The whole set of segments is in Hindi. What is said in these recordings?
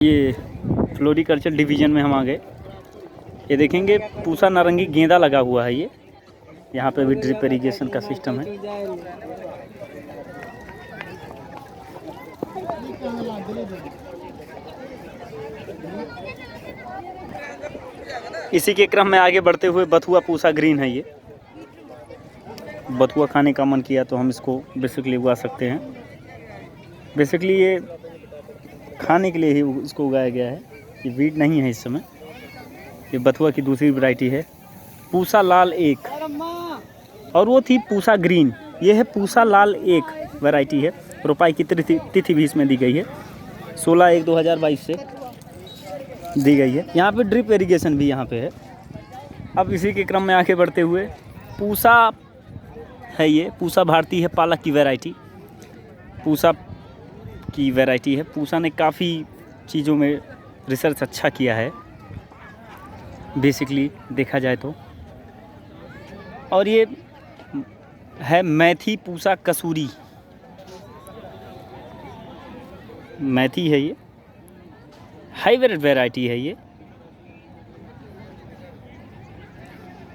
ये फ्लोरिकल्चर डिवीज़न में हम आ गए। ये देखेंगे पूसा नारंगी गेंदा लगा हुआ है। ये यहाँ पे भी ड्रिप इरिगेशन का सिस्टम है। इसी के क्रम में आगे बढ़ते हुए बथुआ पूसा ग्रीन है। ये बथुआ खाने का मन किया तो हम इसको बेसिकली उगा सकते हैं। बेसिकली ये खाने के लिए ही इसको उगाया गया है। ये वीड नहीं है इस समय। ये बथुआ की दूसरी वैरायटी है, पूसा लाल 1, और वो थी पूसा ग्रीन। ये है पूसा लाल 1 वैरायटी है। रोपाई की तिथि भी इसमें दी गई है, 16/1/2022 से दी गई है। यहाँ पे ड्रिप इरिगेशन भी यहाँ पे है। अब इसी के क्रम में आगे बढ़ते हुए पूसा है। ये पूसा भारती है, पालक की वैरायटी पूसा की वैरायटी है। पूसा ने काफ़ी चीज़ों में रिसर्च अच्छा किया है बेसिकली देखा जाए तो। और ये है मैथी पूसा कसूरी, मैथी है। ये हाइब्रिड वैरायटी है। ये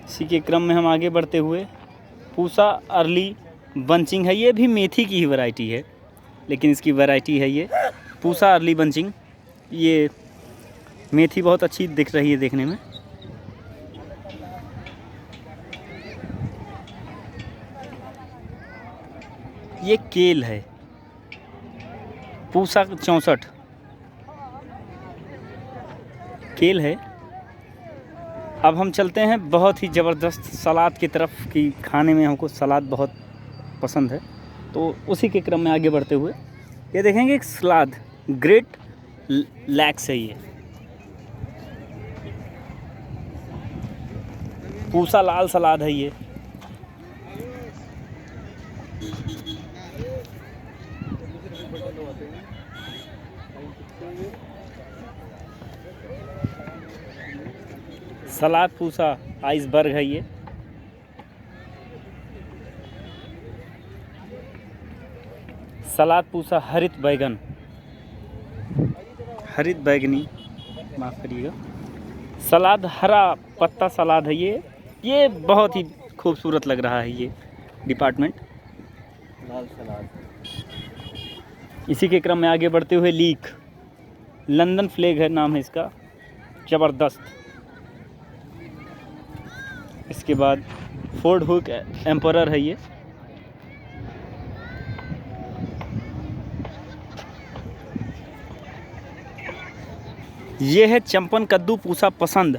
इसी के क्रम में हम आगे बढ़ते हुए पूसा अर्ली बंचिंग है। ये भी मेथी की ही वैरायटी है, लेकिन इसकी वैरायटी है ये पूसा अर्ली बंचिंग। ये मेथी बहुत अच्छी दिख रही है देखने में। ये केल है, पूसा 64 केल है। अब हम चलते हैं बहुत ही ज़बरदस्त सलाद की तरफ कि खाने में हमको सलाद बहुत पसंद है, तो उसी के क्रम में आगे बढ़ते हुए ये देखेंगे एक सलाद ग्रेट लैक्स है। ये पूसा लाल सलाद है। ये सलाद पूसा आइसबर्ग है। ये सलाद पूसा हरित बैगन, हरित बैगनी, माफ़ करिएगा, सलाद हरा पत्ता सलाद है। ये बहुत ही खूबसूरत लग रहा है ये डिपार्टमेंट लाल सलाद। इसी के क्रम में आगे बढ़ते हुए लीक लंदन फ्लैग है, नाम है इसका, ज़बरदस्त। इसके बाद फोर्ड हुक एम्परर है। ये है चंपन कद्दू पूसा पसंद।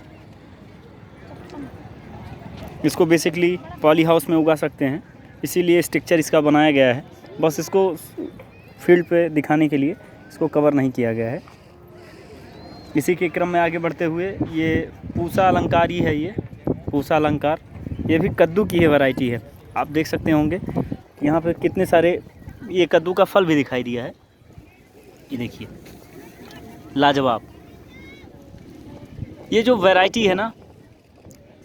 इसको बेसिकली पॉली हाउस में उगा सकते हैं, इसीलिए स्ट्रक्चर इसका बनाया गया है। बस इसको फील्ड पे दिखाने के लिए इसको कवर नहीं किया गया है। इसी के क्रम में आगे बढ़ते हुए ये पूसा अलंकार ही है। ये पूसा अलंकार, ये भी कद्दू की है वैरायटी है। आप देख सकते होंगे यहाँ पे कितने सारे ये कद्दू का फल भी दिखाई दिया है। ये देखिए लाजवाब। ये जो वैरायटी है ना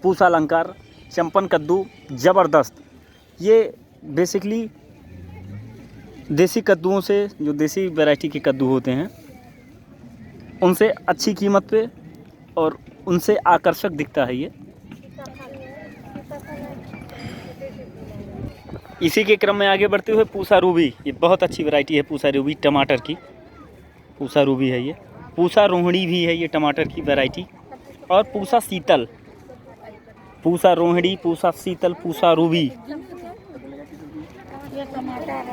पूसा अलंकार चंपन कद्दू, ज़बरदस्त। ये बेसिकली देसी कद्दुओं से, जो देसी वैरायटी के कद्दू होते हैं उनसे अच्छी कीमत पे और उनसे आकर्षक दिखता है ये। इसी के क्रम में आगे बढ़ते हुए पूसा रूबी, ये बहुत अच्छी वैरायटी है पूसा रूबी, टमाटर की पूसा रूबी है। ये पूसा रोहिणी भी है ये टमाटर की वैरायटी। और पूसा शीतल, पूसा रोहिणी, पूसा शीतल, पूसा रूबी।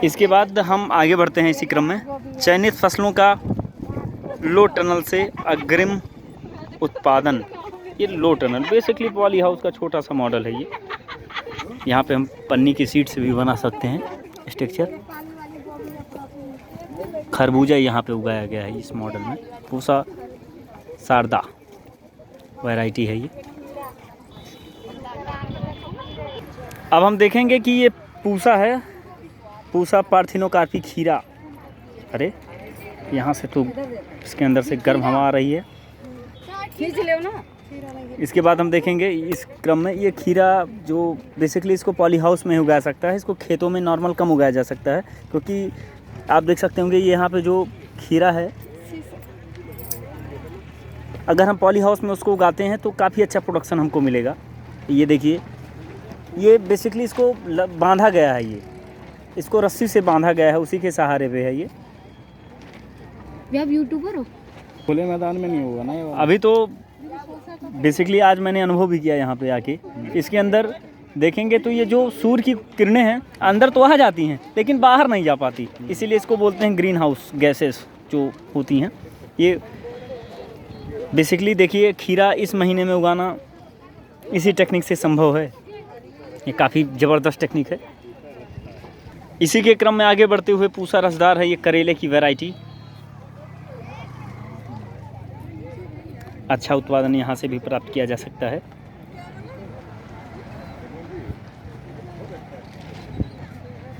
इसके बाद हम आगे बढ़ते हैं इसी क्रम में चयनित फसलों का लो टनल से अग्रिम उत्पादन। ये low tunnel basically poly house का छोटा सा मॉडल है। ये यहाँ पे हम पन्नी की सीट से भी बना सकते हैं स्ट्रक्चर। खरबूजा यहाँ पे उगाया गया है इस मॉडल में। पूसा शारदा वैरायटी है ये। अब हम देखेंगे कि ये पूसा है, पूसा पार्थिनोकार्पी खीरा। अरे यहाँ से तो इसके अंदर से गर्म हवा आ रही है। इसके बाद हम देखेंगे इस क्रम में ये खीरा जो बेसिकली इसको पॉली हाउस में उगाया सकता है, इसको खेतों में नॉर्मल कम उगाया जा सकता है, क्योंकि आप देख सकते होंगे ये यहाँ पे जो खीरा है अगर हम पॉली हाउस में उसको उगाते हैं तो काफ़ी अच्छा प्रोडक्शन हमको मिलेगा। ये देखिए, ये बेसिकली इसको बांधा गया है, ये इसको रस्सी से बांधा गया है, उसी के सहारे पे है ये। आप यूट्यूबर हो? खुले मैदान में नहीं होगा ना ये वाला। अभी तो बेसिकली आज मैंने अनुभव भी किया यहाँ पे आके। इसके अंदर देखेंगे तो ये जो सूर्य की किरणें हैं अंदर तो आ जाती हैं लेकिन बाहर नहीं जा पाती, इसीलिए इसको बोलते हैं ग्रीन हाउस गैसेस जो होती हैं। ये बेसिकली देखिए, खीरा इस महीने में उगाना इसी टेक्निक से संभव है। ये काफ़ी ज़बरदस्त टेक्निक है। इसी के क्रम में आगे बढ़ते हुए पूसा रसदार है ये करेले की वैरायटी। अच्छा उत्पादन यहाँ से भी प्राप्त किया जा सकता है।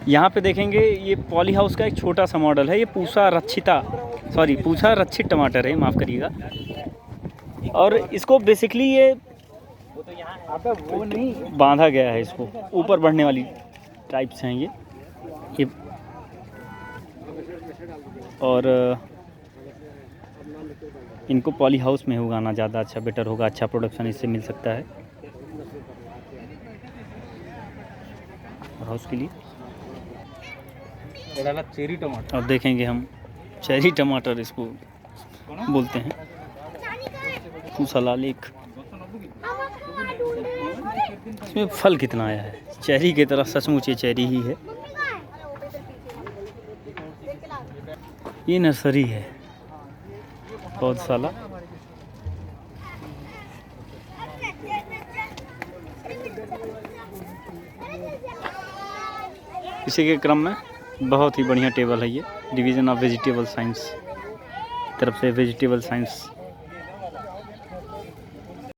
यहाँ पे देखेंगे ये पॉली हाउस का एक छोटा सा मॉडल है। ये पूसा रक्षित टमाटर है, माफ़ करिएगा। और इसको बेसिकली ये वो नहीं बांधा गया है, इसको ऊपर बढ़ने वाली टाइप्स हैं ये और इनको पॉली हाउस में उगाना ज़्यादा अच्छा बेटर होगा, अच्छा प्रोडक्शन इससे मिल सकता है हाउस के लिए। चेरी टमाटर अब देखेंगे हम चेरी टमाटर इसको बोलते हैं। पूसा लाल एक, इसमें फल कितना आया है, चेरी की तरह सचमुच ये चेरी ही है। ये नर्सरी है पौधशाला। इसी के क्रम में बहुत ही बढ़िया टेबल है ये, डिवीज़न ऑफ वेजिटेबल साइंस तरफ से वेजिटेबल साइंस